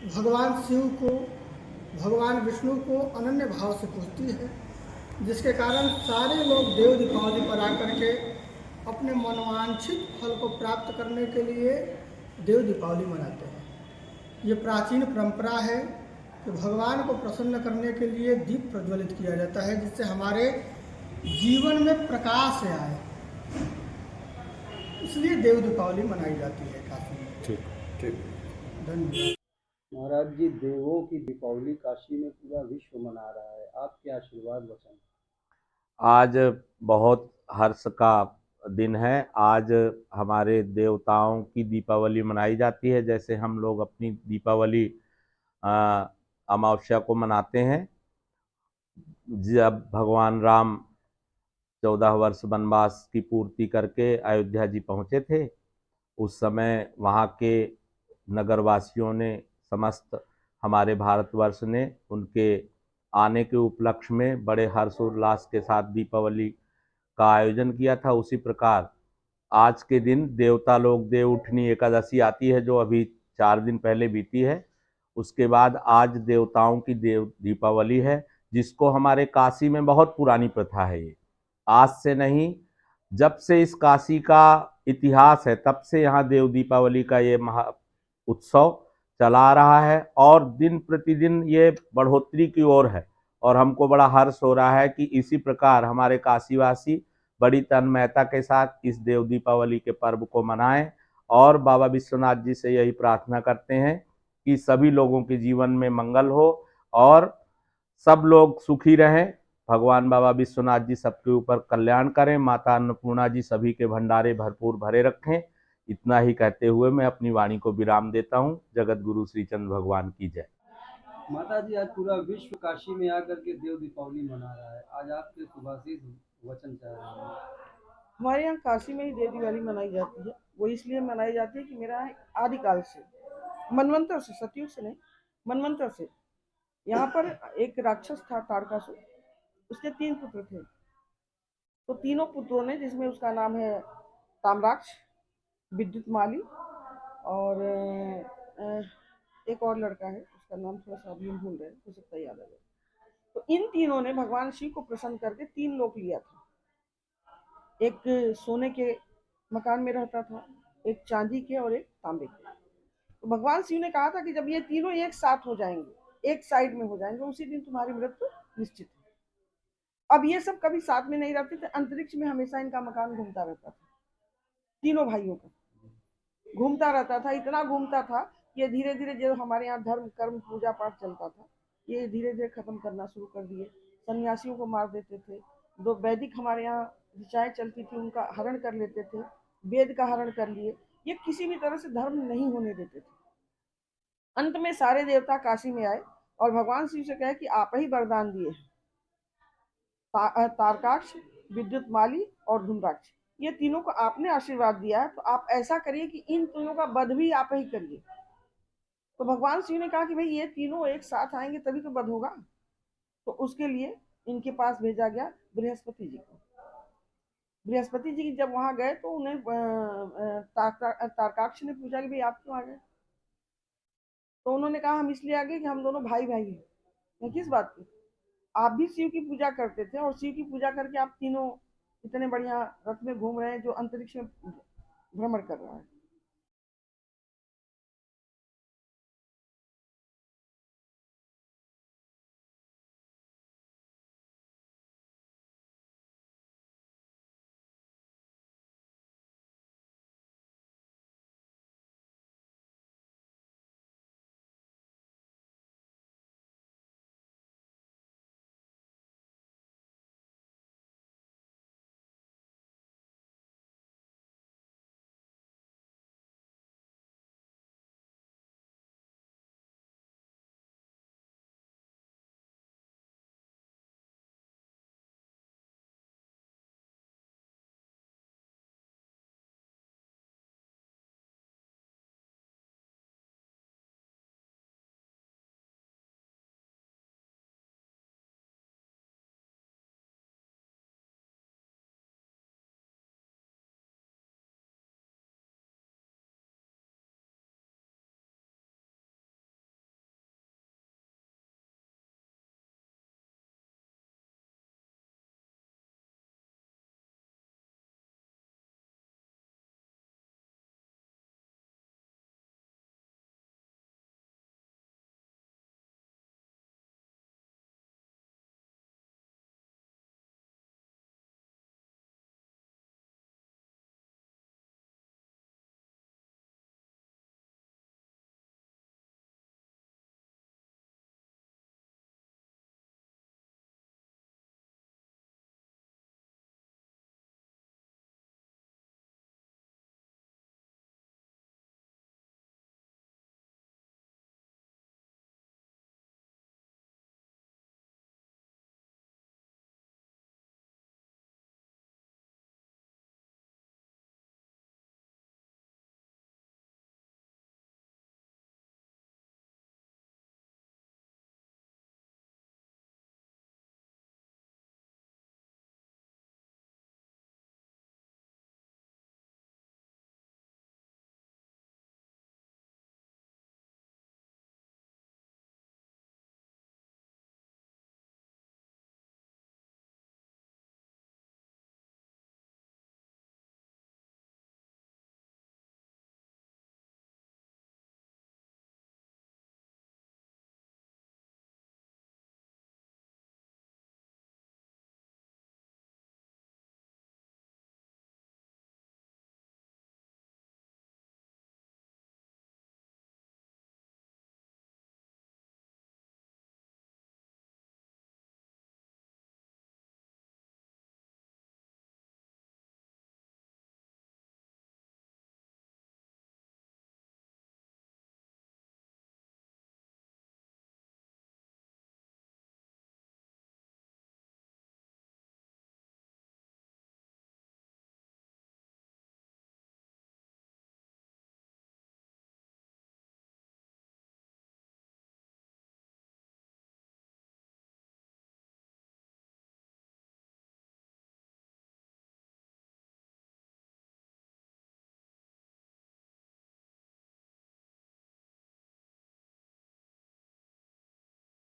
भगवान शिव को, भगवान विष्णु को अनन्य भाव से पूजती है, जिसके कारण सारे लोग देव दीपावली पर आकर के अपने मनोवांछित फल को प्राप्त करने के लिए देव दीपावली मनाते हैं। ये प्राचीन परंपरा है कि भगवान को प्रसन्न करने के लिए दीप प्रज्वलित किया जाता है, जिससे हमारे जीवन में प्रकाश आए, इसलिए देव दीपावली मनाई जाती है काशी में। ठीक ठीक। धन्यवाद। महाराज जी, देवों की दीपावली काशी में पूरा विश्व मना रहा है, आपके आशीर्वाद वचन। आज बहुत हर्ष का दिन है। आज हमारे देवताओं की दीपावली मनाई जाती है। जैसे हम लोग अपनी दीपावली अमावस्या को मनाते हैं, जब भगवान राम 14 वर्ष वनवास की पूर्ति करके अयोध्या जी पहुँचे थे, उस समय वहाँ के नगरवासियों ने, समस्त हमारे भारतवर्ष ने उनके आने के उपलक्ष्य में बड़े हर्षोल्लास के साथ दीपावली का आयोजन किया था। उसी प्रकार आज के दिन देवता लोग देवउठनी एकादशी आती है, जो अभी 4 दिन पहले बीती है। उसके बाद आज देवताओं की दीपावली है, जिसको हमारे काशी में बहुत पुरानी प्रथा है। ये आज से नहीं, जब से इस काशी का इतिहास है तब से यहाँ देव दीपावली का ये महा उत्सव चला आ रहा है और दिन प्रतिदिन ये बढ़ोतरी की ओर है। और हमको बड़ा हर्ष हो रहा है कि इसी प्रकार हमारे काशीवासी बड़ी तन्मयता के साथ इस देव दीपावली के पर्व को मनाएं। और बाबा विश्वनाथ जी से यही प्रार्थना करते हैं कि सभी लोगों के जीवन में मंगल हो और सब लोग सुखी रहें। भगवान बाबा विश्वनाथ जी सबके ऊपर कल्याण करें। माता अन्नपूर्णा जी सभी के भंडारे भरपूर भरे रखें। इतना ही कहते हुए मैं अपनी वाणी को विराम देता हूँ। जगत गुरु श्री चंद्र भगवान की जय। माता जी, आज पूरा विश्व काशी में आकर के देव दीपावली मना रहा है, आज आपके शुभाशीष वचन चाह रहे हैं। हमारे यहाँ काशी में ही देव दिवाली मनाई जाती है। वो इसलिए मनाई जाती है कि मेरा आदिकाल से, मनवंतर से, सतयुग से नहीं, मनवंतर से यहाँ पर एक राक्षस था तारकासुर। उसके 3 पुत्र थे। तो तीनों पुत्रों ने, जिसमें उसका नाम है ताम्राक्ष, विद्युत माली और एक और लड़का है, उसका नाम थोड़ा सा अभी भूल रहे, हो सकता है याद आ जाए। तो इन तीनों ने भगवान शिव को प्रसन्न करके 3 लोक लिया था। एक सोने के मकान में रहता था, एक चांदी के और एक तांबे के। तो भगवान शिव ने कहा था कि जब ये तीनों एक साथ हो जाएंगे, एक साइड में हो जाएंगे, उसी दिन तुम्हारी मृत्यु निश्चित है। अब ये सब कभी साथ में नहीं रहते थे, अंतरिक्ष में हमेशा इनका मकान घूमता रहता था, तीनों भाइयों का घूमता रहता था। इतना घूमता था कि धीरे धीरे जो हमारे यहाँ धर्म कर्म पूजा पाठ चलता था, ये धीरे धीरे खत्म करना शुरू कर दिए। सन्यासियों को मार देते थे। 2 वैदिक हमारे यहाँ ऋचाएँ चलती थी, उनका हरण कर लेते थे, वेद का हरण कर लिए। ये किसी भी तरह से धर्म नहीं होने देते थे। अंत में सारे देवता काशी में आए और भगवान शिव से कहे कि आप ही वरदान दिए हैं, तारकाक्ष, विद्युत माली और धूम्राक्ष, ये तीनों को आपने आशीर्वाद दिया है, तो आप ऐसा करिए कि इन तीनों का वध भी आप ही करिए। तो भगवान शिव ने कहा कि भाई ये तीनों एक साथ आएंगे तभी तो वध होगा। तो उसके लिए इनके पास भेजा गया बृहस्पति जी को। बृहस्पति जी जब वहां गए तो उन्हें तारकाक्ष ने पूछा कि भाई आप क्यों आ गए। तो उन्होंने कहा हम इसलिए आ गए कि हम दोनों भाई भाई हैं। किस बात की? आप भी शिव की पूजा करते थे और शिव की पूजा करके आप तीनों इतने बढ़िया रथ में घूम रहे हैं जो अंतरिक्ष में भ्रमण कर रहा है।